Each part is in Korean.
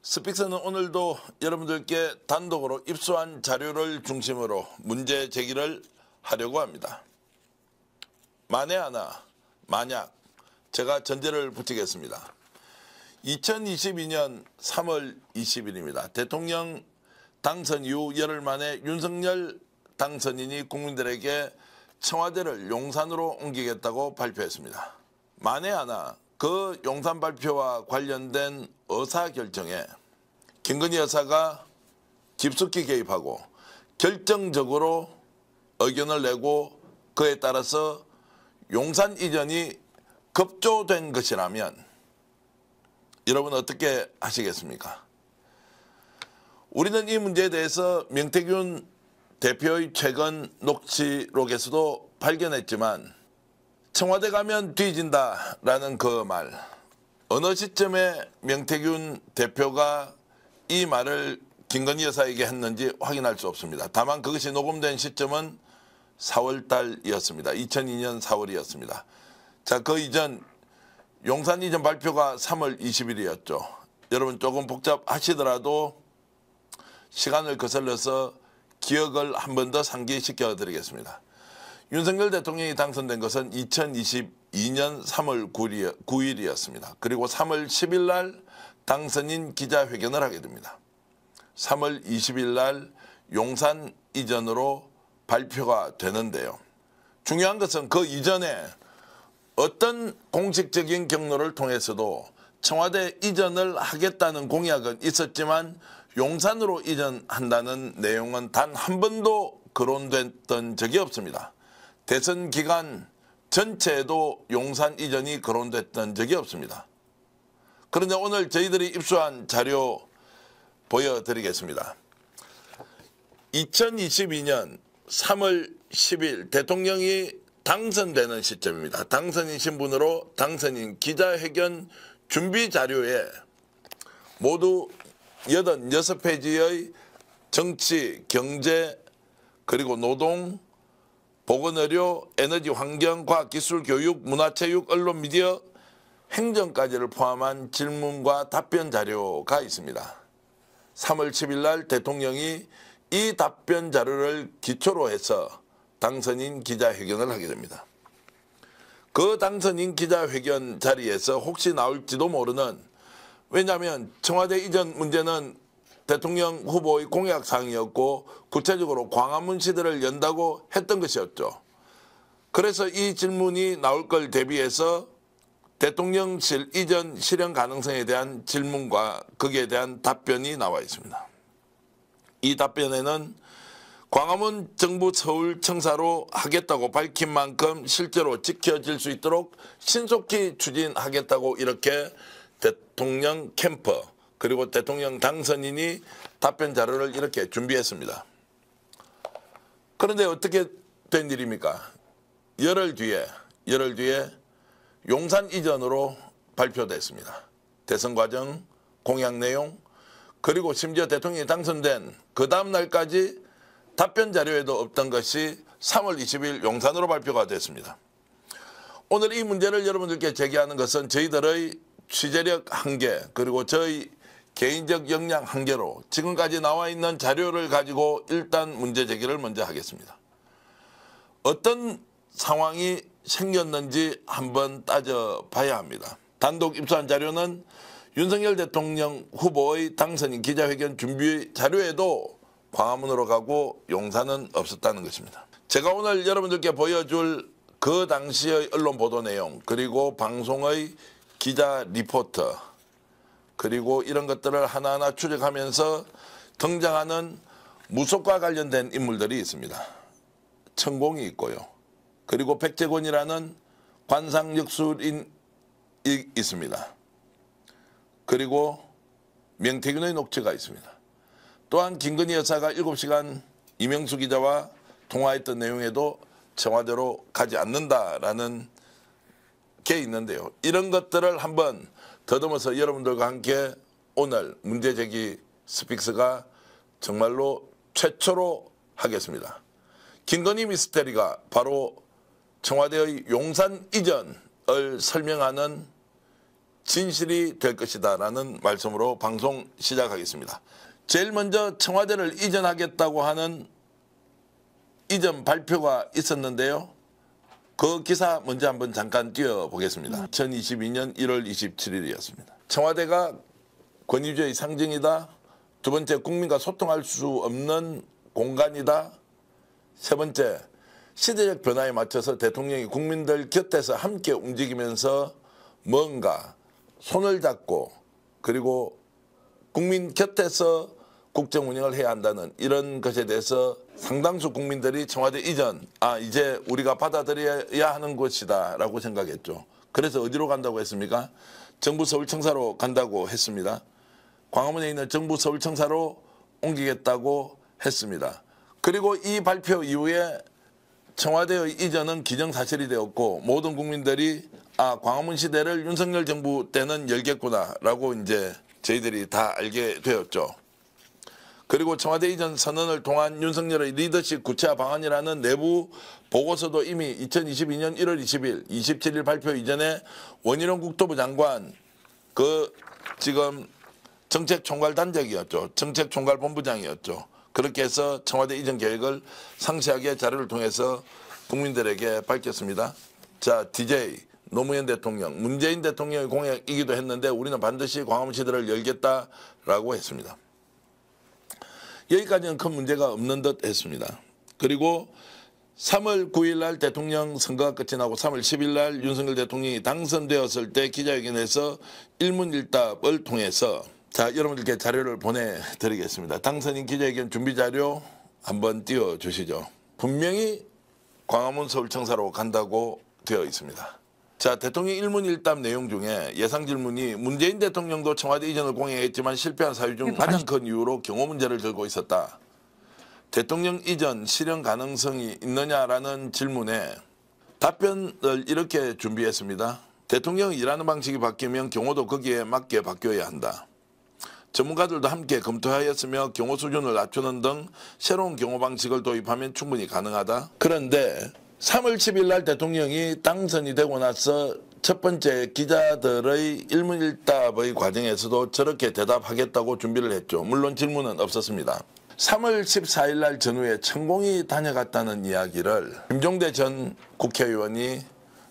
스픽스는 오늘도 여러분들께 단독으로 입수한 자료를 중심으로 문제 제기를 하려고 합니다. 만에 하나, 만약 제가 전제를 붙이겠습니다. 2022년 3월 20일입니다. 대통령 당선 이후 열흘 만에 윤석열 당선인이 국민들에게 청와대를 용산으로 옮기겠다고 발표했습니다. 만에 하나 그 용산 발표와 관련된 의사결정에 김건희 여사가 깊숙이 개입하고 결정적으로 의견을 내고 그에 따라서 용산 이전이 급조된 것이라면 여러분 어떻게 하시겠습니까? 우리는 이 문제에 대해서 명태균 대표의 최근 녹취록에서도 발견했지만 청와대 가면 뒤진다라는 그 말, 어느 시점에 명태균 대표가 이 말을 김건희 여사에게 했는지 확인할 수 없습니다. 다만 그것이 녹음된 시점은 4월달이었습니다. 2002년 4월이었습니다. 자, 그 이전 용산 이전 발표가 3월 20일이었죠. 여러분 조금 복잡하시더라도 시간을 거슬러서 기억을 한 번 더 상기시켜 드리겠습니다. 윤석열 대통령이 당선된 것은 2022년 3월 9일이었습니다. 그리고 3월 10일 날 당선인 기자회견을 하게 됩니다. 3월 20일 날 용산 이전으로 발표가 되는데요. 중요한 것은 그 이전에 어떤 공식적인 경로를 통해서도 청와대 이전을 하겠다는 공약은 있었지만 용산으로 이전한다는 내용은 단 한 번도 거론됐던 적이 없습니다. 대선 기간 전체에도 용산 이전이 거론됐던 적이 없습니다. 그런데 오늘 저희들이 입수한 자료 보여드리겠습니다. 2022년 3월 10일 대통령이 당선되는 시점입니다. 당선인 신분으로 당선인 기자회견 준비 자료에 모두 86페이지의 정치, 경제, 그리고 노동, 보건의료, 에너지, 환경, 과학기술, 교육, 문화체육, 언론, 미디어, 행정까지를 포함한 질문과 답변 자료가 있습니다. 3월 10일 날 대통령이 이 답변 자료를 기초로 해서 당선인 기자회견을 하게 됩니다. 그 당선인 기자회견 자리에서 혹시 나올지도 모르는, 왜냐하면 청와대 이전 문제는 대통령 후보의 공약사항이었고 구체적으로 광화문 시대를 연다고 했던 것이었죠. 그래서 이 질문이 나올 걸 대비해서 대통령실 이전 실현 가능성에 대한 질문과 거기에 대한 답변이 나와 있습니다. 이 답변에는 광화문 정부 서울 청사로 하겠다고 밝힌 만큼 실제로 지켜질 수 있도록 신속히 추진하겠다고 이렇게 대통령 캠프 그리고 대통령 당선인이 답변 자료를 이렇게 준비했습니다. 그런데 어떻게 된 일입니까? 열흘 뒤에 용산 이전으로 발표됐습니다. 대선 과정, 공약 내용, 그리고 심지어 대통령이 당선된 그 다음 날까지 답변 자료에도 없던 것이 3월 20일 용산으로 발표가 됐습니다. 오늘 이 문제를 여러분들께 제기하는 것은 저희들의 취재력 한계 그리고 저희 개인적 역량 한계로 지금까지 나와 있는 자료를 가지고 일단 문제 제기를 먼저 하겠습니다. 어떤 상황이 생겼는지 한번 따져봐야 합니다. 단독 입수한 자료는 윤석열 대통령 후보의 당선인 기자회견 준비 자료에도 광화문으로 가고 용산은 없었다는 것입니다. 제가 오늘 여러분들께 보여줄 그 당시의 언론 보도 내용 그리고 방송의 기자 리포터 그리고 이런 것들을 하나하나 추적하면서 등장하는 무속과 관련된 인물들이 있습니다. 천공이 있고요. 그리고 백제곤이라는 관상역술인이 있습니다. 그리고 명태균의 녹취가 있습니다. 또한 김건희 여사가 7시간 이명수 기자와 통화했던 내용에도 청와대로 가지 않는다라는 게 있는데요. 이런 것들을 한번 더듬어서 여러분들과 함께 오늘 문제제기 스픽스가 정말로 최초로 하겠습니다. 김건희 미스테리가 바로 청와대의 용산 이전을 설명하는 진실이 될 것이다 라는 말씀으로 방송 시작하겠습니다. 제일 먼저 청와대를 이전하겠다고 하는 이전 발표가 있었는데요. 그 기사 먼저 한번 잠깐 띄워보겠습니다. 2022년 1월 27일이었습니다. 청와대가 권위주의 상징이다. 두 번째, 국민과 소통할 수 없는 공간이다. 세 번째, 시대적 변화에 맞춰서 대통령이 국민들 곁에서 함께 움직이면서 뭔가 손을 잡고 그리고 국민 곁에서 국정 운영을 해야 한다는 이런 것에 대해서 상당수 국민들이 청와대 이전, 이제 우리가 받아들여야 하는 것이다 라고 생각했죠. 그래서 어디로 간다고 했습니까? 정부 서울청사로 간다고 했습니다. 광화문에 있는 정부 서울청사로 옮기겠다고 했습니다. 그리고 이 발표 이후에 청와대의 이전은 기정사실이 되었고 모든 국민들이 광화문 시대를 윤석열 정부 때는 열겠구나 라고 이제 저희들이 다 알게 되었죠. 그리고 청와대 이전 선언을 통한 윤석열의 리더십 구체화 방안이라는 내부 보고서도 이미 2022년 1월 20일, 27일 발표 이전에 원희룡 국토부 장관 지금 정책총괄단장이었죠. 정책총괄본부장이었죠. 그렇게 해서 청와대 이전 계획을 상세하게 자료를 통해서 국민들에게 밝혔습니다. 자, DJ 노무현 대통령, 문재인 대통령의 공약이기도 했는데 우리는 반드시 광화문 시대를 열겠다라고 했습니다. 여기까지는 큰 문제가 없는 듯 했습니다. 그리고 3월 9일 날 대통령 선거가 끝이 나고 3월 10일 날 윤석열 대통령이 당선되었을 때 기자회견에서 일문일답을 통해서 자, 여러분들께 자료를 보내드리겠습니다. 당선인 기자회견 준비 자료 한번 띄워주시죠. 분명히 광화문 서울청사로 간다고 되어 있습니다. 자, 대통령 일문일답 내용 중에 예상 질문이 문재인 대통령도 청와대 이전을 공약했지만 실패한 사유 중 가장 큰 이유로 경호 문제를 들고 있었다. 대통령 이전 실현 가능성이 있느냐라는 질문에 답변을 이렇게 준비했습니다. 대통령이 일하는 방식이 바뀌면 경호도 거기에 맞게 바뀌어야 한다. 전문가들도 함께 검토하였으며 경호 수준을 낮추는 등 새로운 경호 방식을 도입하면 충분히 가능하다. 그런데 3월 10일 날 대통령이 당선이 되고 나서 첫 번째 기자들의 일문일답의 과정에서도 저렇게 대답하겠다고 준비를 했죠. 물론 질문은 없었습니다. 3월 14일 날 전후에 천공이 다녀갔다는 이야기를 김종대 전 국회의원이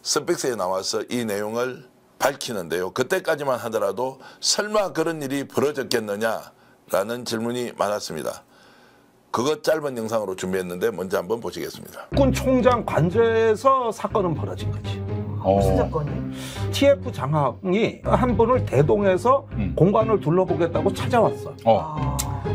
스픽스에 나와서 이 내용을 밝히는데요. 그때까지만 하더라도 설마 그런 일이 벌어졌겠느냐라는 질문이 많았습니다. 그것 짧은 영상으로 준비했는데 먼저 한번 보시겠습니다. 육군 총장 관저에서 사건은 벌어진 거지. 무슨 사건이? TF 장학이 한 분을 대동해서 공간을 둘러보겠다고 찾아왔어.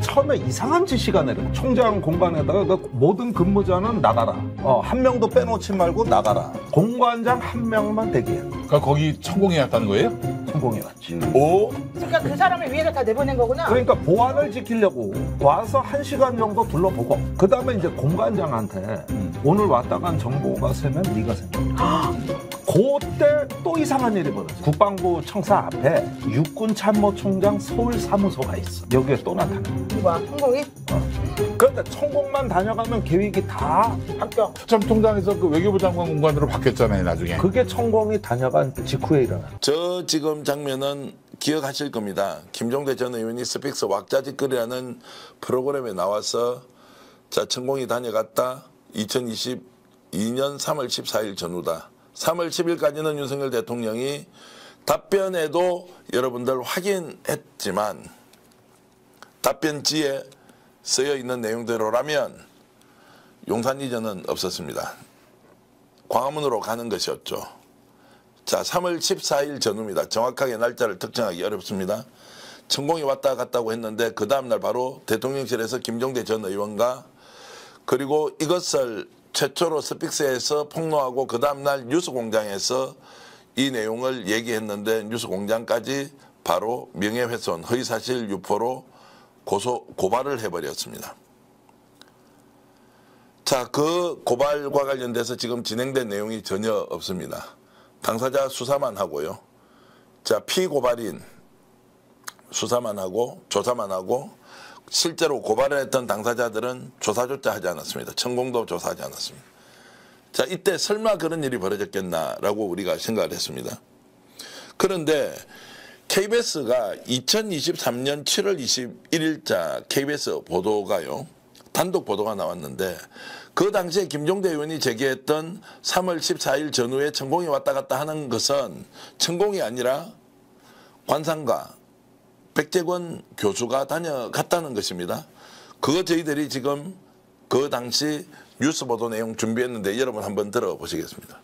처음에 이상한 지시가 내려. 총장 공간에다가 그 모든 근무자는 나가라. 한 명도 빼놓지 말고 나가라. 공관장 한 명만 대기해. 그러니까 거기 천공이 왔다는 거예요? 천공이 왔지. 오? 그러니까 그 사람을 위해서 다 내보낸 거구나. 그러니까 보안을 지키려고 와서 1시간 정도 둘러보고 그 다음에 이제 공관장한테 오늘 왔다 간 정보가 세면 네가 생겨. 그때 또 이상한 일이 벌어져. 국방부 청사 앞에 육군참모총장 서울사무소가 있어. 여기에 또 나타나. 누가? 천공이? 그런데 천공만 다녀가면 계획이 다 바뀌어. 참 통장에서 그 외교부 장관 공간으로 바뀌었잖아요, 나중에. 그게 천공이 다녀간 직후에 일어나. 저 지금 장면은 기억하실 겁니다. 김종대 전 의원이 스픽스 왁자지껄이라는 프로그램에 나와서 자, 천공이 다녀갔다. 2022년 3월 14일 전후다. 3월 10일까지는 윤석열 대통령이 답변에도 여러분들 확인했지만 답변지에 쓰여 있는 내용대로라면 용산 이전은 없었습니다. 광화문으로 가는 것이었죠. 자, 3월 14일 전후입니다. 정확하게 날짜를 특정하기 어렵습니다. 천공이 왔다 갔다고 했는데 그 다음날 바로 대통령실에서 김종대 전 의원과 그리고 이것을 최초로 스픽스에서 폭로하고 그 다음날 뉴스공장에서 이 내용을 얘기했는데 뉴스공장까지 바로 명예훼손, 허위사실 유포로 고발을 해버렸습니다. 자, 그 고발과 관련돼서 지금 진행된 내용이 전혀 없습니다. 당사자 수사만 하고요. 자, 피고발인 수사만 하고 조사만 하고 실제로 고발을 했던 당사자들은 조사조차 하지 않았습니다. 천공도 조사하지 않았습니다. 자, 이때 설마 그런 일이 벌어졌겠나라고 우리가 생각을 했습니다. 그런데 KBS가 2023년 7월 21일자 KBS 보도가요. 단독 보도가 나왔는데 그 당시에 김종대 의원이 제기했던 3월 14일 전후에 천공이 왔다 갔다 하는 것은 천공이 아니라 관상가 백재권 교수가 다녀갔다는 것입니다. 그거 저희들이 지금 그 당시 뉴스 보도 내용 준비했는데 여러분 한번 들어보시겠습니다.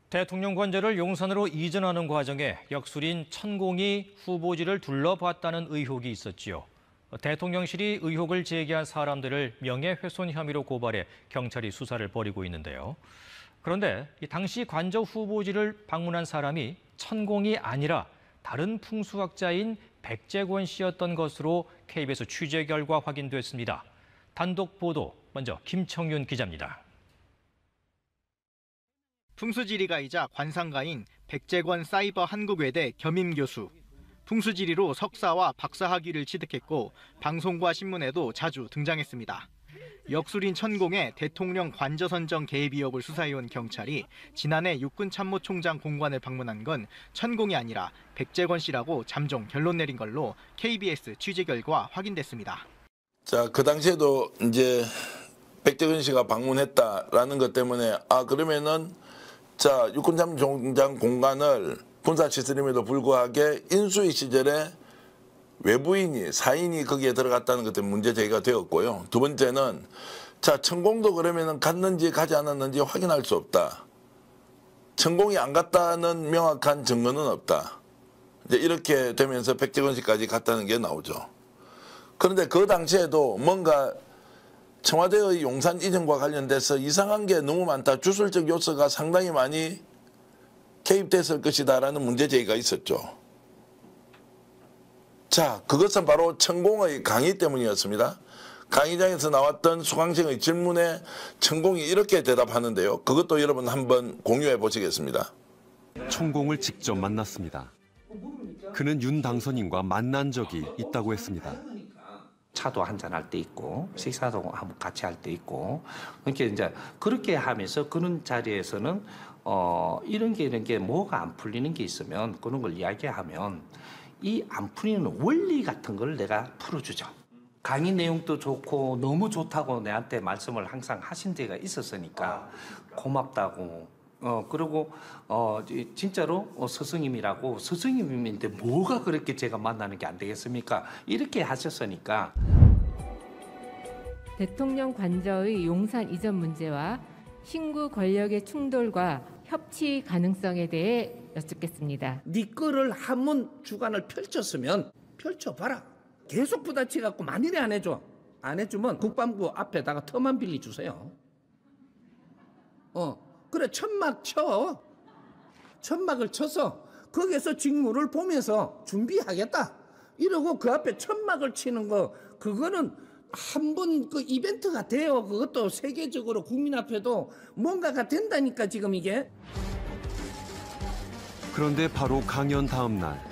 대통령 관저를 용산으로 이전하는 과정에 역술인 천공이 후보지를 둘러봤다는 의혹이 있었지요. 대통령실이 의혹을 제기한 사람들을 명예훼손 혐의로 고발해 경찰이 수사를 벌이고 있는데요. 그런데 당시 관저 후보지를 방문한 사람이 천공이 아니라 다른 풍수학자인 백재권 씨였던 것으로 KBS 취재 결과 확인됐습니다. 단독 보도 먼저 김청윤 기자입니다. 풍수지리가이자 관상가인 백재권 사이버 한국외대 겸임 교수. 풍수지리로 석사와 박사학위를 취득했고 방송과 신문에도 자주 등장했습니다. 역술인 천공의 대통령 관저 선정 개입 의혹을 수사해온 경찰이 지난해 육군참모총장 공관을 방문한 건 천공이 아니라 백재권 씨라고 잠정 결론 내린 걸로 KBS 취재 결과 확인됐습니다. 자, 그 당시에도 이제 백재권 씨가 방문했다라는 것 때문에 그러면은 자, 육군참모총장 공관을 군사시설임에도 불구하게 인수위 시절에 외부인이 사인이 거기에 들어갔다는 것 때문에 문제 제기가 되었고요. 두 번째는 자, 천공도 그러면은 갔는지 가지 않았는지 확인할 수 없다. 천공이 안 갔다는 명확한 증거는 없다. 이제 이렇게 되면서 백재권 씨까지 갔다는 게 나오죠. 그런데 그 당시에도 뭔가 청와대의 용산 이전과 관련돼서 이상한 게 너무 많다. 주술적 요소가 상당히 많이 개입됐을 것이다라는 문제 제기가 있었죠. 자, 그것은 바로 천공의 강의 때문이었습니다. 강의장에서 나왔던 수강생의 질문에 천공이 이렇게 대답하는데요. 그것도 여러분 한번 공유해 보시겠습니다. 천공을 직접 만났습니다. 그는 윤 당선인과 만난 적이 있다고 했습니다. 차도 한잔 할 때 있고 식사도 같이 할 때 있고 그렇게 이제 그렇게 하면서 그런 자리에서는 이런 게 뭐가 안 풀리는 게 있으면 그런 걸 이야기하면 이 안 풀리는 원리 같은 걸 내가 풀어주죠. 강의 내용도 좋고 너무 좋다고 내한테 말씀을 항상 하신 데가 있었으니까 고맙다고. 그리고 진짜로 스승님이라고 스승님인데 뭐가 그렇게 제가 만나는 게 안 되겠습니까? 이렇게 하셨으니까. 대통령 관저의 용산 이전 문제와 신구 권력의 충돌과 협치 가능성에 대해 여쭙겠습니다. 네 거를 한번 주관을 펼쳤으면 펼쳐봐라. 계속 부딪혀갖고 만일에 안 해줘. 안 해주면 국방부 앞에다가 터만 빌려주세요. 그래 천막 쳐. 천막을 쳐서 거기에서 직무를 보면서 준비하겠다. 이러고 그 앞에 천막을 치는 거 그거는 한 번 그 이벤트가 돼요. 그것도 세계적으로 국민 앞에도 뭔가가 된다니까 지금 이게. 그런데 바로 강연 다음 날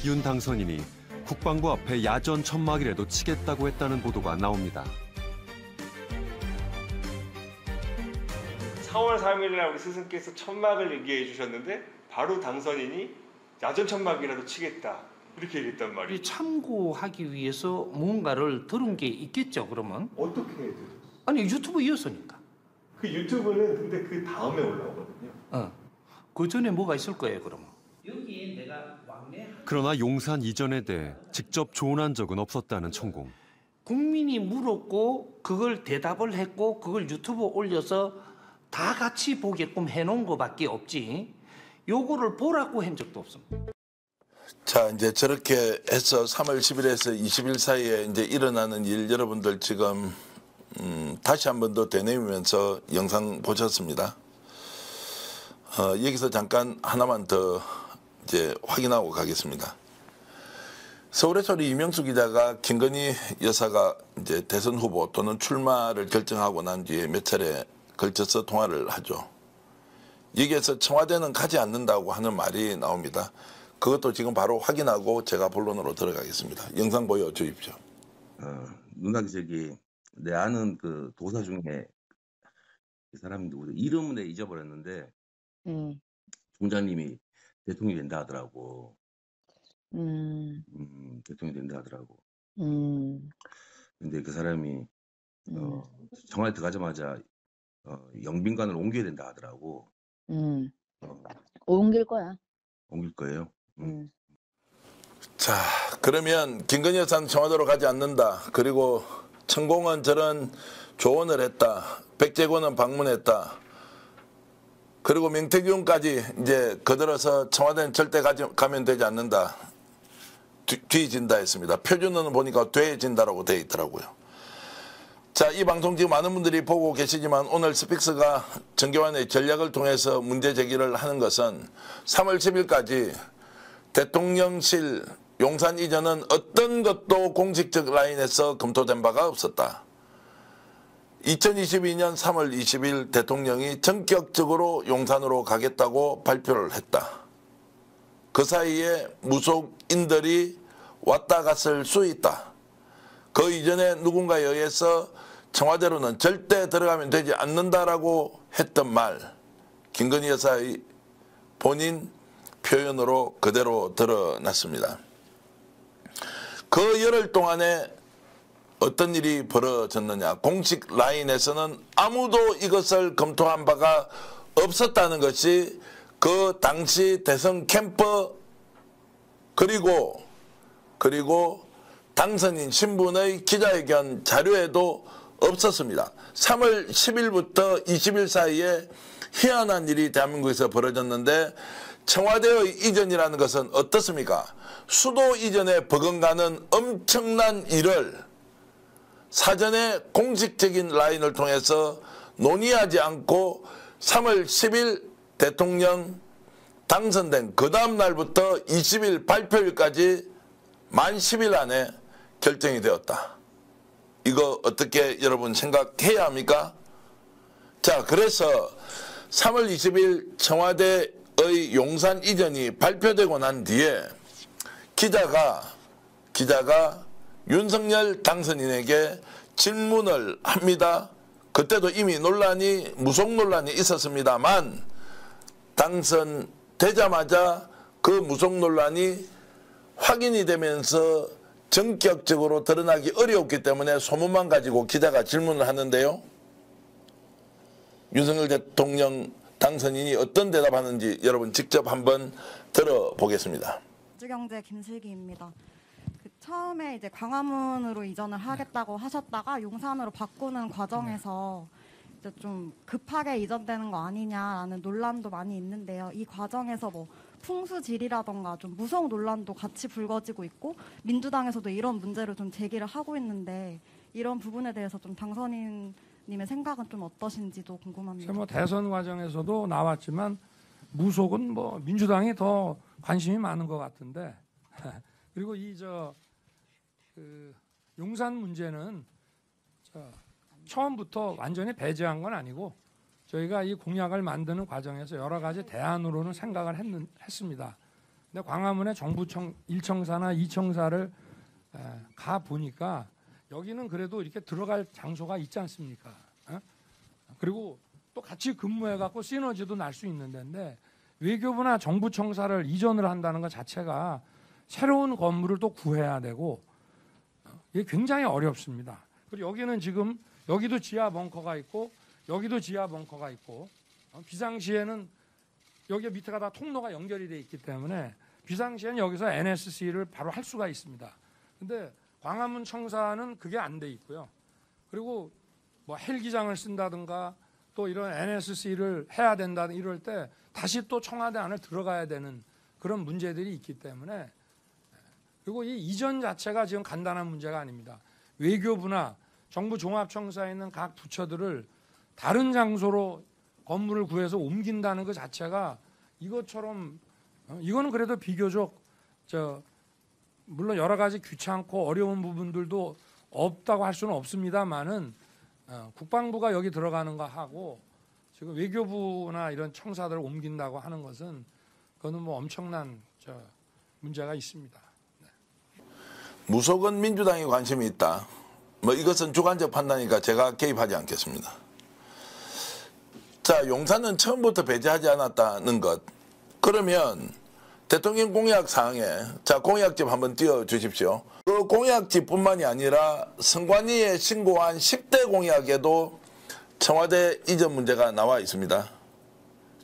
윤 당선인이 국방부 앞에 야전 천막이라도 치겠다고 했다는 보도가 나옵니다. 4월 3일 날 우리 스승께서 천막을 얘기해 주셨는데 바로 당선인이 야전 천막이라도 치겠다 이렇게 얘기했단 말이에요. 참고하기 위해서 뭔가를 들은 게 있겠죠. 그러면 어떻게 들었어요? 아니 유튜브 이었으니까. 그 유튜브는 근데 그 다음에 올라오거든요. 그 전에 뭐가 있을 거예요. 그러면 여기에 내가 그러나 용산 이전에 대해 직접 조언한 적은 없었다는 천공. 국민이 물었고 그걸 대답을 했고 그걸 유튜브 올려서 다 같이 보게끔 해놓은 거밖에 없지. 요거를 보라고 한 적도 없습니다. 자, 이제 저렇게 해서 3월 10일에서 20일 사이에 이제 일어나는 일 여러분들 지금 다시 한 번 더 되뇌이면서 영상 보셨습니다. 여기서 잠깐 하나만 더 이제 확인하고 가겠습니다. 서울의 소리 이명수 기자가 김건희 여사가 이제 대선 후보 또는 출마를 결정하고 난 뒤에 몇 차례 걸쳐서 통화를 하죠. 여기에서 청와대는 가지 않는다고 하는 말이 나옵니다. 그것도 지금 바로 확인하고 제가 본론으로 들어가겠습니다. 영상 보여주십시오. 누나 기자기 내 아는 그 도사 중에 이 사람이 누구죠? 이름은 내가 잊어버렸는데 총장님이 대통령이 된다 하더라고. 대통령이 된다 하더라고. 근데 그 사람이 청와대 들어가자마자 영빈관을 옮겨야 된다 하더라고. 옮길 거야. 옮길 거예요. 자, 그러면 김건희 여사는 청와대로 가지 않는다. 그리고 천공은 저런 조언을 했다. 백제권은 방문했다. 그리고 명태균까지 이제 거들어서 청와대는 절대 가면 되지 않는다. 뒤진다 했습니다. 표준어는 보니까 돼진다라고 되어 있더라고요. 자, 이 방송 지금 많은 분들이 보고 계시지만 오늘 스픽스가 정교환의 전략을 통해서 문제 제기를 하는 것은 3월 10일까지 대통령실 용산 이전은 어떤 것도 공식적 라인에서 검토된 바가 없었다. 2022년 3월 20일 대통령이 전격적으로 용산으로 가겠다고 발표를 했다. 그 사이에 무속인들이 왔다 갔을 수 있다. 그 이전에 누군가에 의해서 청와대로는 절대 들어가면 되지 않는다라고 했던 말, 김건희 여사의 본인 표현으로 그대로 드러났습니다. 그 열흘 동안에 어떤 일이 벌어졌느냐. 공식 라인에서는 아무도 이것을 검토한 바가 없었다는 것이 그 당시 대선 캠프 그리고 당선인 신분의 기자회견 자료에도 없었습니다. 3월 10일부터 20일 사이에 희한한 일이 대한민국에서 벌어졌는데 청와대의 이전이라는 것은 어떻습니까? 수도 이전에 버금가는 엄청난 일을 사전에 공식적인 라인을 통해서 논의하지 않고 3월 10일 대통령 당선된 그 다음 날부터 20일 발표일까지 만 10일 안에 결정이 되었다. 이거 어떻게 여러분 생각해야 합니까? 자, 그래서 3월 20일 청와대의 용산 이전이 발표되고 난 뒤에 기자가 윤석열 당선인에게 질문을 합니다. 그때도 이미 무속 논란이 있었습니다만 당선되자마자 그 무속 논란이 확인이 되면서 전격적으로 드러나기 어려웠기 때문에 소문만 가지고 기자가 질문을 하는데요. 윤석열 대통령 당선인이 어떤 대답하는지 여러분 직접 한번 들어보겠습니다. 우주경제 김슬기입니다. 처음에 이제 광화문으로 이전을 하겠다고 하셨다가 용산으로 바꾸는 과정에서 이제 좀 급하게 이전되는 거 아니냐라는 논란도 많이 있는데요. 이 과정에서 뭐 풍수지리라던가 좀 무속 논란도 같이 불거지고 있고 민주당에서도 이런 문제를 좀 제기를 하고 있는데 이런 부분에 대해서 좀 당선인님의 생각은 좀 어떠신지도 궁금합니다. 뭐 대선 과정에서도 나왔지만 무속은 뭐 민주당이 더 관심이 많은 것 같은데 그리고 용산 문제는 처음부터 완전히 배제한 건 아니고 저희가 이 공약을 만드는 과정에서 여러 가지 대안으로는 생각을 했습니다. 근데 광화문에 정부 1청사나 2청사를 가 보니까 여기는 그래도 이렇게 들어갈 장소가 있지 않습니까? 그리고 또 같이 근무해갖고 시너지도 날 수 있는 데인데 외교부나 정부 청사를 이전을 한다는 것 자체가 새로운 건물을 또 구해야 되고 이게 굉장히 어렵습니다. 그리고 여기는 지금 여기도 지하 벙커가 있고 여기도 지하 벙커가 있고 비상시에는 여기 밑에가 다 통로가 연결이 돼 있기 때문에 비상시에는 여기서 NSC를 바로 할 수가 있습니다. 근데 광화문 청사는 그게 안 돼 있고요. 그리고 뭐 헬기장을 쓴다든가 또 이런 NSC를 해야 된다 이럴 때 다시 또 청와대 안에 들어가야 되는 그런 문제들이 있기 때문에 그리고 이 이전 자체가 지금 간단한 문제가 아닙니다. 외교부나 정부 종합청사에 있는 각 부처들을 다른 장소로 건물을 구해서 옮긴다는 것 자체가 이것처럼 이거는 그래도 비교적 물론 여러 가지 귀찮고 어려운 부분들도 없다고 할 수는 없습니다만은 국방부가 여기 들어가는 거 하고 지금 외교부나 이런 청사들을 옮긴다고 하는 것은 그거는 뭐 엄청난 문제가 있습니다. 무속은 민주당이 관심이 있다. 뭐 이것은 주관적 판단이니까 제가 개입하지 않겠습니다. 자, 용산은 처음부터 배제하지 않았다는 것. 그러면 대통령 공약 사항에 자 공약집 한번 띄워주십시오. 그 공약집뿐만이 아니라 선관위에 신고한 10대 공약에도 청와대 이전 문제가 나와 있습니다.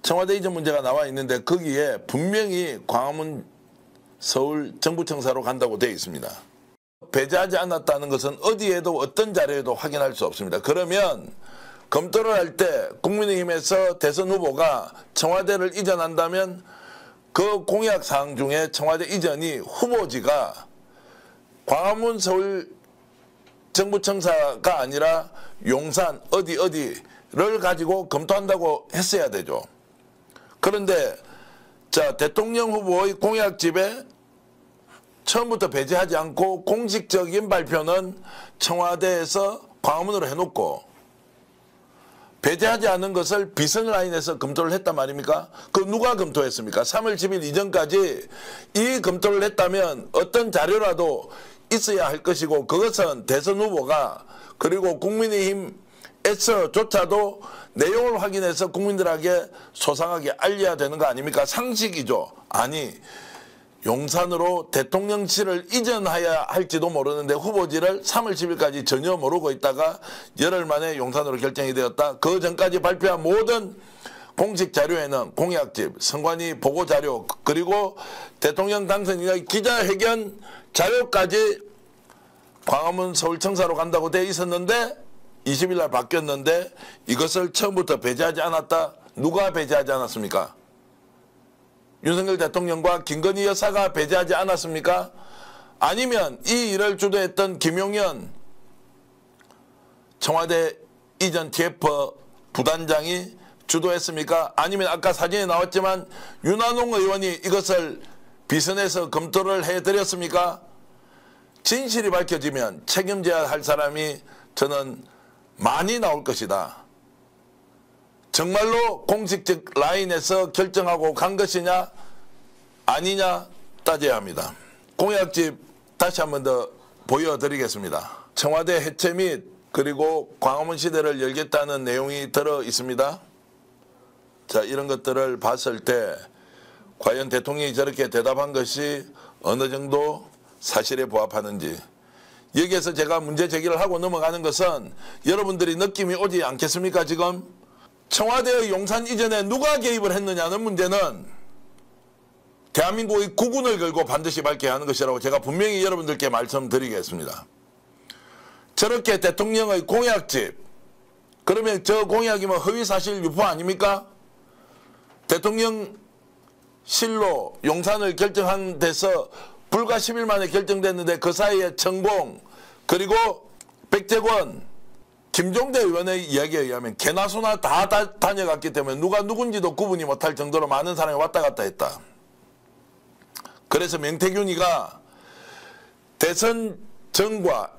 청와대 이전 문제가 나와 있는데 거기에 분명히 광화문 서울 정부청사로 간다고 되어 있습니다. 배제하지 않았다는 것은 어디에도 어떤 자료에도 확인할 수 없습니다. 그러면 검토를 할 때 국민의힘에서 대선 후보가 청와대를 이전한다면 그 공약 사항 중에 청와대 이전이 후보지가 광화문 서울 정부청사가 아니라 용산 어디를 가지고 검토한다고 했어야 되죠. 그런데 자 대통령 후보의 공약집에 처음부터 배제하지 않고 공식적인 발표는 청와대에서 광화문으로 해놓고 배제하지 않은 것을 비선 라인에서 검토를 했단 말입니까? 그 누가 검토했습니까? 3월 10일 이전까지 이 검토를 했다면 어떤 자료라도 있어야 할 것이고 그것은 대선 후보가 그리고 국민의힘에서조차도 내용을 확인해서 국민들에게 소상하게 알려야 되는 거 아닙니까? 상식이죠. 아니 용산으로 대통령실을 이전해야 할지도 모르는데 후보지를 3월 10일까지 전혀 모르고 있다가 열흘 만에 용산으로 결정이 되었다. 그 전까지 발표한 모든 공식 자료에는 공약집, 선관위 보고자료 그리고 대통령 당선인의 기자회견 자료까지 광화문 서울청사로 간다고 되어 있었는데 20일 날 바뀌었는데 이것을 처음부터 배제하지 않았다. 누가 배제하지 않았습니까? 윤석열 대통령과 김건희 여사가 배제하지 않았습니까? 아니면 이 일을 주도했던 김용현 청와대 이전 TF 부단장이 주도했습니까? 아니면 아까 사진에 나왔지만 윤한홍 의원이 이것을 비선에서 검토를 해드렸습니까? 진실이 밝혀지면 책임져야 할 사람이 저는 많이 나올 것이다. 정말로 공식적 라인에서 결정하고 간 것이냐 아니냐 따져야 합니다. 공약집 다시 한 번 더 보여드리겠습니다. 청와대 해체 및 그리고 광화문 시대를 열겠다는 내용이 들어 있습니다. 자, 이런 것들을 봤을 때 과연 대통령이 저렇게 대답한 것이 어느 정도 사실에 부합하는지 여기에서 제가 문제 제기를 하고 넘어가는 것은 여러분들이 느낌이 오지 않겠습니까? 지금 청와대의 용산 이전에 누가 개입을 했느냐는 문제는 대한민국의 국운을 걸고 반드시 밝혀야 하는 것이라고 제가 분명히 여러분들께 말씀드리겠습니다. 저렇게 대통령의 공약집 그러면 저 공약이면 허위사실 유포 아닙니까? 대통령실로 용산을 결정한 데서 불과 10일 만에 결정됐는데 그 사이에 천공 그리고 백재권 김종대 의원의 이야기에 의하면 개나 소나 다 다녀갔기 때문에 누가 누군지도 구분이 못할 정도로 많은 사람이 왔다 갔다 했다. 그래서 명태균이가 대선 전과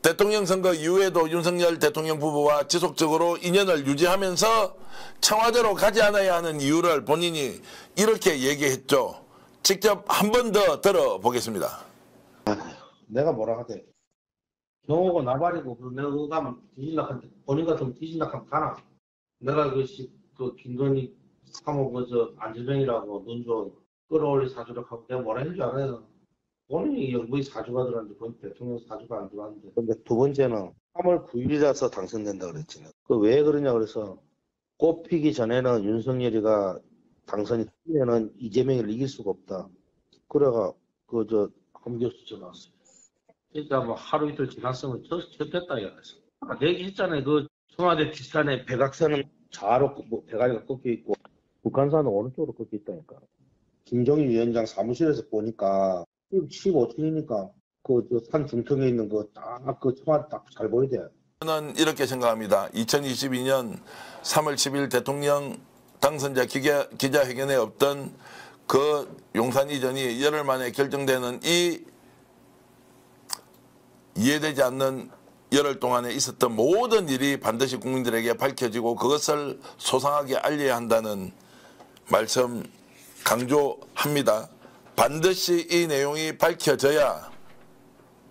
대통령 선거 이후에도 윤석열 대통령 부부와 지속적으로 인연을 유지하면서 청와대로 가지 않아야 하는 이유를 본인이 이렇게 얘기했죠. 직접 한 번 더 들어보겠습니다. 내가 뭐라 하대. 경호가 나발이고 내가 그거 가면 뒤질락한테 본인 같으면 뒤질락하면 가나. 내가 그 김건희 사모 그저 안재정이라고 눈좀 끌어올리 사주를 하고 내가 뭐라 했는 줄 알아요. 본인이 영부의 사주가 들어왔는데 본 대통령 사주가 안 들어왔는데. 근데 두 번째는 3월 9일이라서 당선된다 그랬지. 그 왜 그러냐 그래서 꽃피기 전에는 윤석열이가 당선이 되면은 이재명을 이길 수가 없다. 그래가 함교수 전화 왔어요. 그러니까 뭐 하루 이틀 지났으면 졌겠다 이랬어. 얘기했잖아요. 그 청와대 뒷산에 백악산은 좌로 대가리가 꺾여 있고 북한산은 오른쪽으로 꺾여 있다니까. 김정일 위원장 사무실에서 보니까 15층이니까 그 산 중턱에 있는 거 딱 그 청와대 딱 잘 보이대. 저는 이렇게 생각합니다. 2022년 3월 10일 대통령 당선자 기자회견에 없던 그 용산 이전이 열흘 만에 결정되는 이 이해되지 않는 열흘 동안에 있었던 모든 일이 반드시 국민들에게 밝혀지고 그것을 소상하게 알려야 한다는 말씀 강조합니다. 반드시 이 내용이 밝혀져야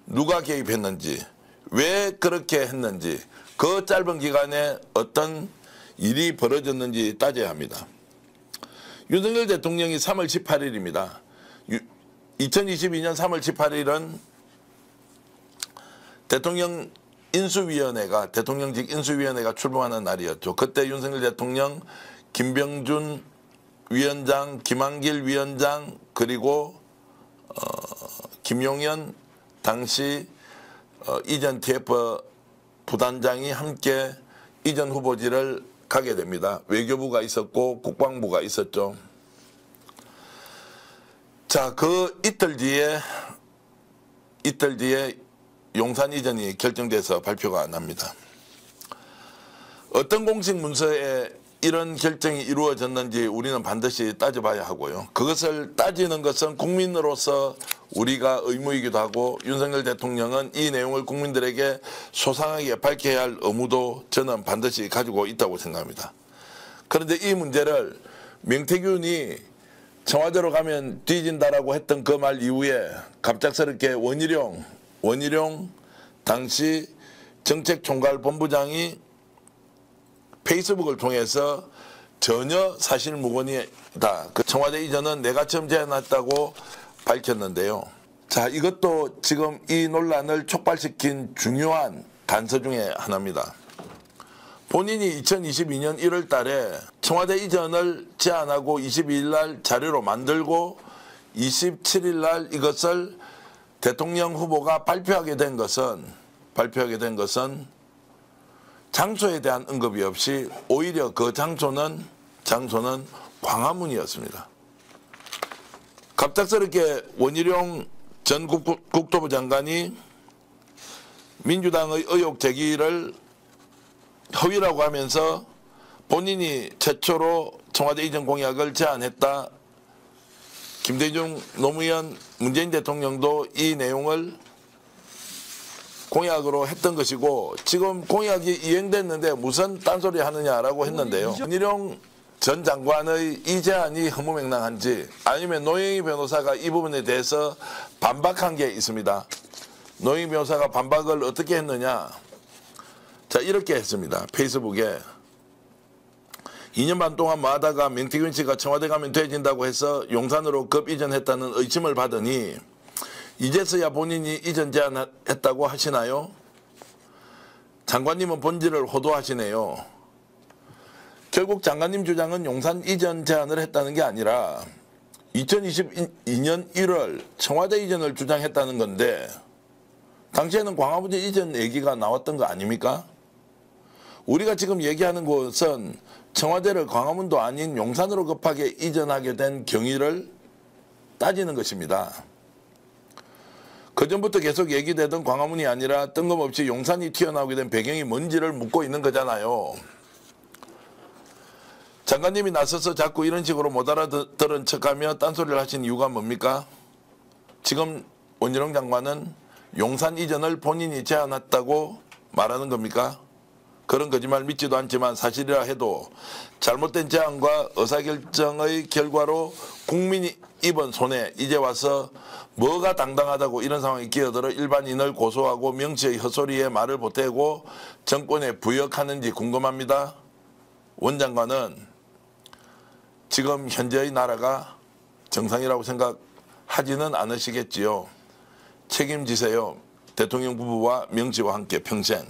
누가 개입했는지 왜 그렇게 했는지 그 짧은 기간에 어떤 일이 벌어졌는지 따져야 합니다. 윤석열 대통령이 3월 18일입니다. 2022년 3월 18일은 대통령직 인수위원회가 출범하는 날이었죠. 그때 윤석열 대통령, 김병준 위원장, 김한길 위원장, 그리고 김용현 당시 이전 TF 부단장이 함께 이전 후보지를 가게 됩니다. 외교부가 있었고 국방부가 있었죠. 자, 그 이틀 뒤에 용산 이전이 결정돼서 발표가 납니다. 어떤 공식 문서에 이런 결정이 이루어졌는지 우리는 반드시 따져봐야 하고요. 그것을 따지는 것은 국민으로서 우리가 의무이기도 하고 윤석열 대통령은 이 내용을 국민들에게 소상하게 밝혀야 할 의무도 저는 반드시 가지고 있다고 생각합니다. 그런데 이 문제를 명태균이 청와대로 가면 뒤진다라고 했던 그 말 이후에 갑작스럽게 원희룡 당시 정책총괄본부장이 페이스북을 통해서 전혀 사실무근이다. 그 청와대 이전은 내가 처음 제안했다고 밝혔는데요. 자, 이것도 지금 이 논란을 촉발시킨 중요한 단서 중에 하나입니다. 본인이 2022년 1월 달에 청와대 이전을 제안하고 22일 날 자료로 만들고 27일 날 이것을 대통령 후보가 발표하게 된 것은 장소에 대한 언급이 없이 오히려 그 장소는 광화문이었습니다. 갑작스럽게 원희룡 전 국토부 장관이 민주당의 의혹 제기를 허위라고 하면서 본인이 최초로 청와대 이전 공약을 제안했다. 김대중 노무현 문재인 대통령도 이 내용을 공약으로 했던 것이고 지금 공약이 이행됐는데 무슨 딴소리 하느냐라고 했는데요. 원희룡 전 장관의 이 제안이 허무맹랑한지 아니면 노영희 변호사가 이 부분에 대해서 반박한 게 있습니다. 노영희 변호사가 반박을 어떻게 했느냐. 자, 이렇게 했습니다. 페이스북에 2년 반 동안 뭐 하다가 명태균 씨가 청와대 가면 돼진다고 해서 용산으로 급 이전했다는 의심을 받으니 이제서야 본인이 이전 제안했다고 하시나요? 장관님은 본질을 호도하시네요. 결국 장관님 주장은 용산 이전 제안을 했다는 게 아니라 2022년 1월 청와대 이전을 주장했다는 건데 당시에는 광화문 이전 얘기가 나왔던 거 아닙니까? 우리가 지금 얘기하는 것은 청와대를 광화문도 아닌 용산으로 급하게 이전하게 된 경위를 따지는 것입니다. 그전부터 계속 얘기되던 광화문이 아니라 뜬금없이 용산이 튀어나오게 된 배경이 뭔지를 묻고 있는 거잖아요. 장관님이 나서서 자꾸 이런 식으로 못 알아들은 척하며 딴소리를 하신 이유가 뭡니까? 지금 원희룡 장관은 용산 이전을 본인이 제안했다고 말하는 겁니까? 그런 거짓말 믿지도 않지만 사실이라 해도 잘못된 제안과 의사결정의 결과로 국민이 입은 손에 이제 와서 뭐가 당당하다고 이런 상황에 끼어들어 일반인을 고소하고 명치의 헛소리에 말을 보태고 정권에 부역하는지 궁금합니다. 원 장관은 지금 현재의 나라가 정상이라고 생각하지는 않으시겠지요. 책임지세요. 대통령 부부와 명치와 함께 평생.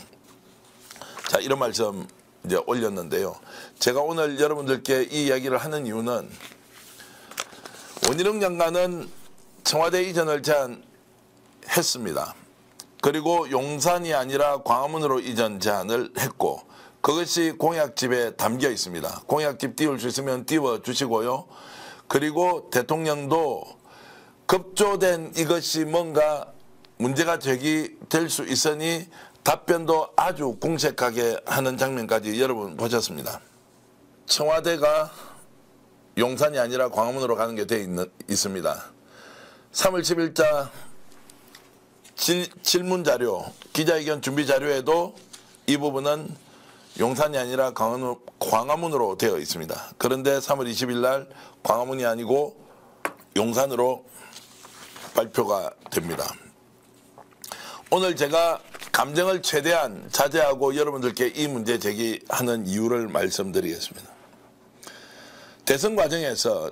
자, 이런 말씀 이제 올렸는데요. 제가 오늘 여러분들께 이 이야기를 하는 이유는 원희룡 장관은 청와대 이전을 제안했습니다. 그리고 용산이 아니라 광화문으로 이전 제안을 했고 그것이 공약집에 담겨 있습니다. 공약집 띄울 수 있으면 띄워주시고요. 그리고 대통령도 급조된 이것이 뭔가 문제가 제기될 수 있으니 답변도 아주 공색하게 하는 장면까지 여러분 보셨습니다. 청와대가 용산이 아니라 광화문으로 가는 게 되어 있습니다. 3월 10일자 질문 자료, 기자회견 준비 자료에도 이 부분은 용산이 아니라 광화문으로 되어 있습니다. 그런데 3월 20일 날 광화문이 아니고 용산으로 발표가 됩니다. 오늘 제가 감정을 최대한 자제하고 여러분들께 이 문제 제기하는 이유를 말씀드리겠습니다. 대선 과정에서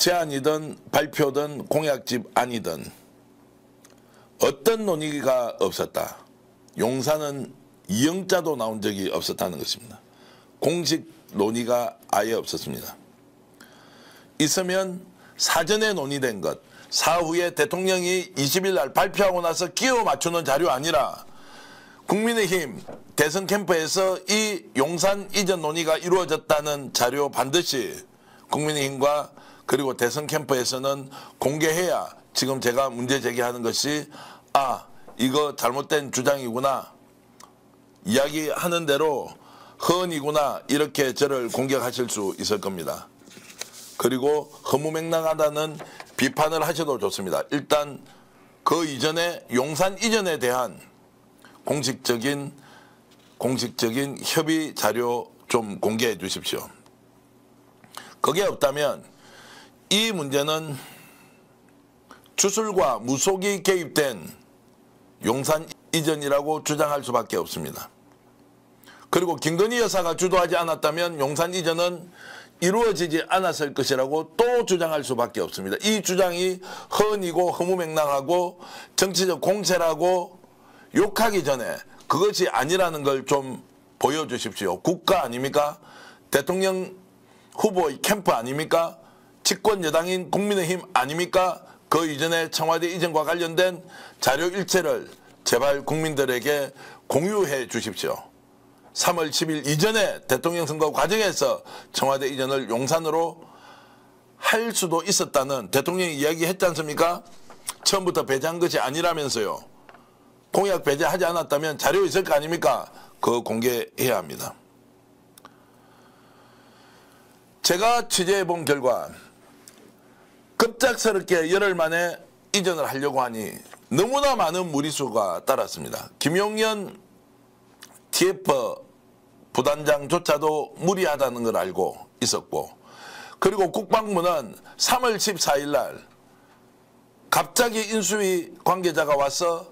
제안이든 발표든 공약집 아니든 어떤 논의가 없었다. 용산은 이영자도 나온 적이 없었다는 것입니다. 공식 논의가 아예 없었습니다. 있으면 사전에 논의된 것, 사후에 대통령이 20일 날 발표하고 나서 끼워 맞추는 자료 아니라 국민의힘 대선 캠프에서 이 용산 이전 논의가 이루어졌다는 자료 반드시 국민의힘과 그리고 대선 캠프에서는 공개해야 지금 제가 문제 제기하는 것이 이거 잘못된 주장이구나, 이야기하는 대로 허언이구나, 이렇게 저를 공격하실 수 있을 겁니다. 그리고 허무맹랑하다는 비판을 하셔도 좋습니다. 일단 그 이전에 용산 이전에 대한 공식적인 협의 자료 좀 공개해 주십시오. 그게 없다면 이 문제는 주술과 무속이 개입된 용산 이전이라고 주장할 수밖에 없습니다. 그리고 김건희 여사가 주도하지 않았다면 용산 이전은 이루어지지 않았을 것이라고 또 주장할 수밖에 없습니다. 이 주장이 허언이고 허무맹랑하고 정치적 공세라고 욕하기 전에 그것이 아니라는 걸 좀 보여주십시오. 국가 아닙니까? 대통령 후보의 캠프 아닙니까? 집권 여당인 국민의힘 아닙니까? 그 이전에 청와대 이전과 관련된 자료 일체를 제발 국민들에게 공유해 주십시오. 3월 10일 이전에 대통령 선거 과정에서 청와대 이전을 용산으로 할 수도 있었다는 대통령이 이야기했지 않습니까? 처음부터 배제한 것이 아니라면서요. 공약 배제하지 않았다면 자료 있을 거 아닙니까? 그거 공개해야 합니다. 제가 취재해본 결과 급작스럽게 열흘 만에 이전을 하려고 하니 너무나 많은 무리수가 따랐습니다. 김용현 TF 부단장조차도 무리하다는 걸 알고 있었고, 그리고 국방부는 3월 14일 날 갑자기 인수위 관계자가 와서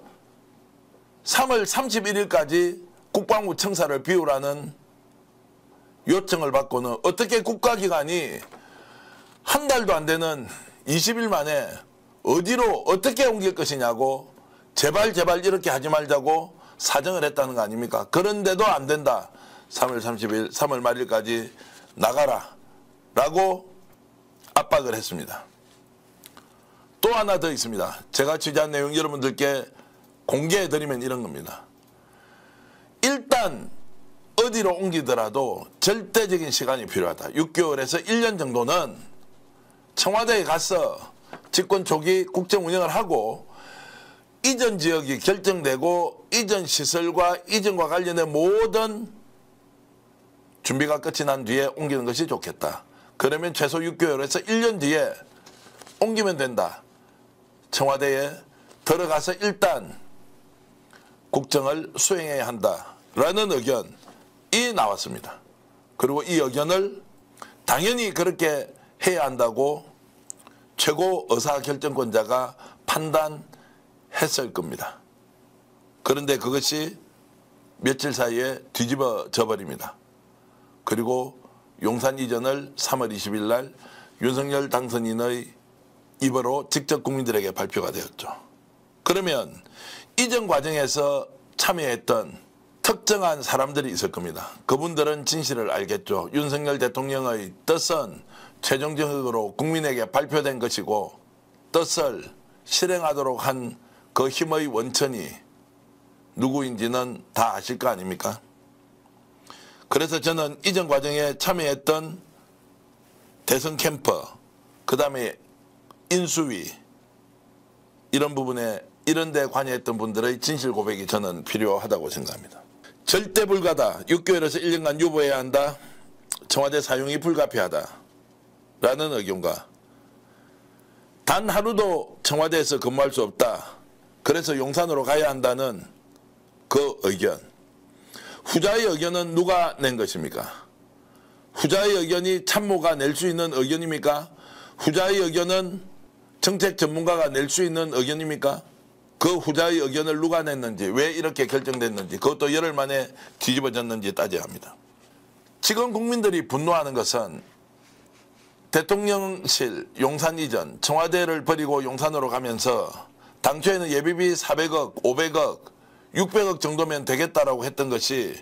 3월 31일까지 국방부 청사를 비우라는 요청을 받고는 어떻게 국가기관이 한 달도 안 되는 20일 만에 어디로 어떻게 옮길 것이냐고 제발 이렇게 하지 말자고 사정을 했다는 거 아닙니까? 그런데도 안 된다. 3월 30일, 3월 말일까지 나가라 라고 압박을 했습니다. 또 하나 더 있습니다. 제가 취재한 내용 여러분들께 공개해드리면 이런 겁니다. 일단 어디로 옮기더라도 절대적인 시간이 필요하다. 6개월에서 1년 정도는 청와대에 가서 집권 초기 국정 운영을 하고 이전 지역이 결정되고 이전 시설과 이전과 관련된 모든 준비가 끝이 난 뒤에 옮기는 것이 좋겠다. 그러면 최소 6개월에서 1년 뒤에 옮기면 된다. 청와대에 들어가서 일단 국정을 수행해야 한다라는 의견이 나왔습니다. 그리고 이 의견을 당연히 그렇게 해야 한다고 최고 의사결정권자가 판단했을 겁니다. 그런데 그것이 며칠 사이에 뒤집어져 버립니다. 그리고 용산 이전을 3월 20일 날 윤석열 당선인의 입으로 직접 국민들에게 발표가 되었죠. 그러면 이전 과정에서 참여했던 특정한 사람들이 있을 겁니다. 그분들은 진실을 알겠죠. 윤석열 대통령의 뜻은 최종적으로 국민에게 발표된 것이고 뜻을 실행하도록 한 그 힘의 원천이 누구인지는 다 아실 거 아닙니까? 그래서 저는 이전 과정에 참여했던 대선 캠프, 그 다음에 인수위 이런 부분에 이런 데 관여했던 분들의 진실 고백이 저는 필요하다고 생각합니다. 절대 불가다. 6개월에서 1년간 유보해야 한다. 청와대 사용이 불가피하다. 라는 의견과 단 하루도 청와대에서 근무할 수 없다. 그래서 용산으로 가야 한다는 그 의견. 후자의 의견은 누가 낸 것입니까? 후자의 의견이 참모가 낼 수 있는 의견입니까? 후자의 의견은 정책 전문가가 낼 수 있는 의견입니까? 그 후자의 의견을 누가 냈는지, 왜 이렇게 결정됐는지, 그것도 열흘 만에 뒤집어졌는지 따져야 합니다. 지금 국민들이 분노하는 것은 대통령실 용산 이전 청와대를 버리고 용산으로 가면서 당초에는 예비비 400억, 500억, 600억 정도면 되겠다라고 했던 것이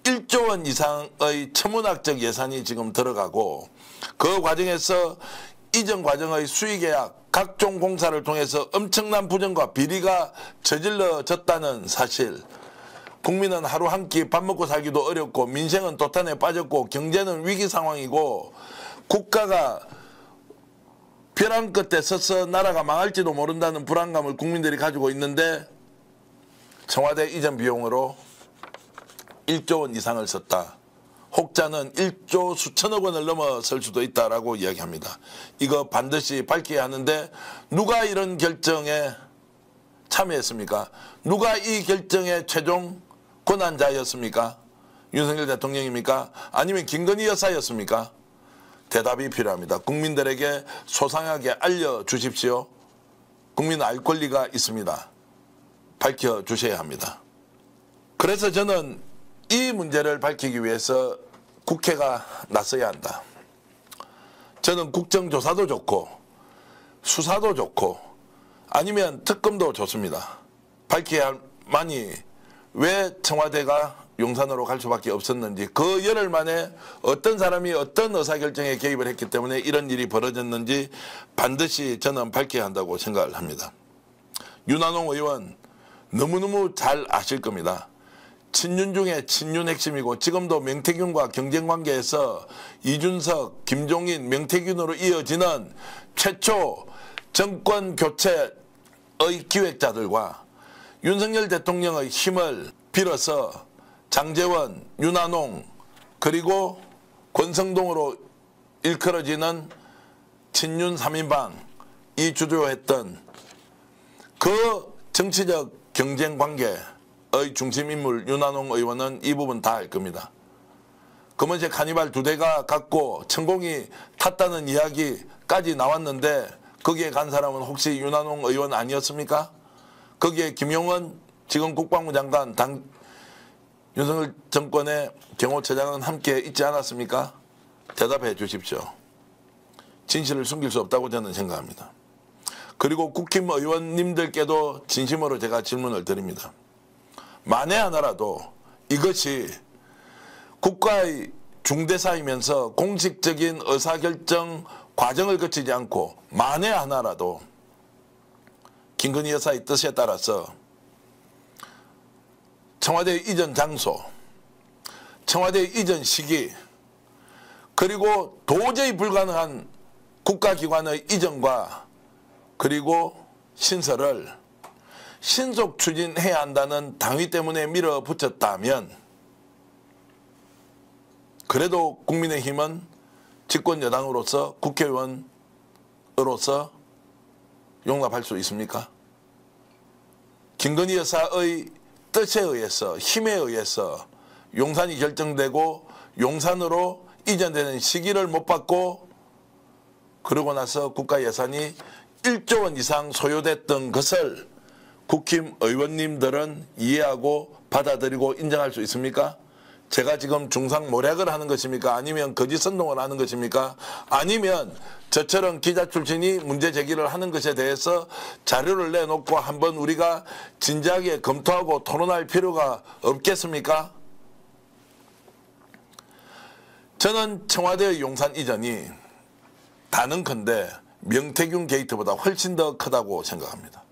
1조 원 이상의 천문학적 예산이 지금 들어가고 그 과정에서 이전 과정의 수의계약, 각종 공사를 통해서 엄청난 부정과 비리가 저질러졌다는 사실. 국민은 하루 한 끼 밥 먹고 살기도 어렵고 민생은 도탄에 빠졌고 경제는 위기 상황이고 국가가 벼랑 끝에 서서 나라가 망할지도 모른다는 불안감을 국민들이 가지고 있는데 청와대 이전 비용으로 1조 원 이상을 썼다. 혹자는 1조 수천억 원을 넘어설 수도 있다라고 이야기합니다. 이거 반드시 밝혀야 하는데 누가 이런 결정에 참여했습니까? 누가 이 결정의 최종 권한자였습니까? 윤석열 대통령입니까? 아니면 김건희 여사였습니까? 대답이 필요합니다. 국민들에게 소상하게 알려주십시오. 국민은 알 권리가 있습니다. 밝혀주셔야 합니다. 그래서 저는 이 문제를 밝히기 위해서 국회가 나서야 한다. 저는 국정조사도 좋고 수사도 좋고 아니면 특검도 좋습니다. 밝혀야 만이 왜 청와대가 용산으로 갈 수밖에 없었는지, 그 열흘 만에 어떤 사람이 어떤 의사결정에 개입을 했기 때문에 이런 일이 벌어졌는지 반드시 저는 밝혀야 한다고 생각을 합니다. 윤한홍 의원 너무너무 잘 아실 겁니다. 친윤 중에 친윤 핵심이고 지금도 명태균과 경쟁관계에서 이준석, 김종인, 명태균으로 이어지는 최초 정권 교체의 기획자들과 윤석열 대통령의 힘을 빌어서 장제원, 윤한홍 그리고 권성동으로 일컬어지는 친윤 3인방이 주도했던 그 정치적 경쟁관계의 중심인물 윤한홍 의원은 이 부분 다 알 겁니다. 검은색 카니발 2대가 갖고 천공이 탔다는 이야기까지 나왔는데 거기에 간 사람은 혹시 윤한홍 의원 아니었습니까? 거기에 김용은 지금 국방부 장관, 윤석열 정권의 경호처장은 함께 있지 않았습니까? 대답해 주십시오. 진실을 숨길 수 없다고 저는 생각합니다. 그리고 국힘 의원님들께도 진심으로 제가 질문을 드립니다. 만에 하나라도 이것이 국가의 중대사이면서 공식적인 의사결정 과정을 거치지 않고 만에 하나라도 김건희 여사의 뜻에 따라서 청와대 이전 장소, 청와대 이전 시기, 그리고 도저히 불가능한 국가기관의 이전과 그리고 신설을 신속 추진해야 한다는 당위 때문에 밀어붙였다면 그래도 국민의힘은 집권여당으로서 국회의원으로서 용납할 수 있습니까? 김건희 여사의 뜻에 의해서 힘에 의해서 용산이 결정되고 용산으로 이전되는 시기를 못 받고 그러고 나서 국가 예산이 1조 원 이상 소요됐던 것을 국힘 의원님들은 이해하고 받아들이고 인정할 수 있습니까? 제가 지금 중상모략을 하는 것입니까? 아니면 거짓선동을 하는 것입니까? 아니면 저처럼 기자 출신이 문제 제기를 하는 것에 대해서 자료를 내놓고 한번 우리가 진지하게 검토하고 토론할 필요가 없겠습니까? 저는 청와대의 용산 이전이 단언컨대 명태균 게이트보다 훨씬 더 크다고 생각합니다.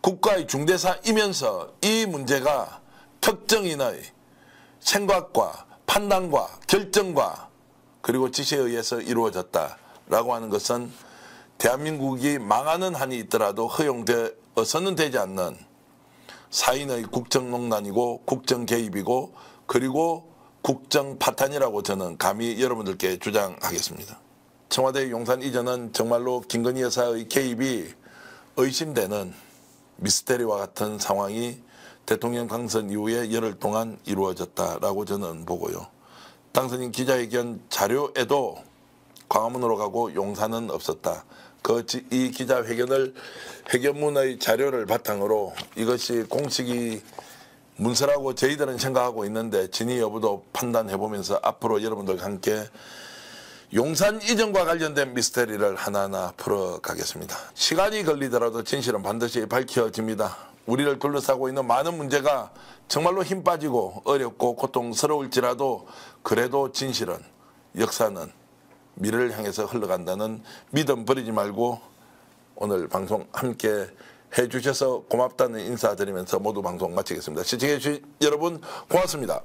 국가의 중대사이면서 이 문제가 특정인의 생각과 판단과 결정과 그리고 지시에 의해서 이루어졌다라고 하는 것은 대한민국이 망하는 한이 있더라도 허용되어서는 되지 않는 사인의 국정농단이고 국정개입이고 그리고 국정파탄이라고 저는 감히 여러분들께 주장하겠습니다. 청와대 용산 이전은 정말로 김건희 여사의 개입이 의심되는 미스테리와 같은 상황이 대통령 당선 이후에 열흘 동안 이루어졌다라고 저는 보고요. 당선인 기자회견 자료에도 광화문으로 가고 용산은 없었다. 이 기자회견을 회견문의 자료를 바탕으로 이것이 공식이 문서라고 저희들은 생각하고 있는데 진위 여부도 판단해보면서 앞으로 여러분들과 함께 용산 이전과 관련된 미스터리를 하나하나 풀어가겠습니다. 시간이 걸리더라도 진실은 반드시 밝혀집니다. 우리를 둘러싸고 있는 많은 문제가 정말로 힘 빠지고 어렵고 고통스러울지라도 그래도 진실은, 역사는 미래를 향해서 흘러간다는 믿음 버리지 말고 오늘 방송 함께 해주셔서 고맙다는 인사드리면서 모두 방송 마치겠습니다. 시청해주신 여러분 고맙습니다.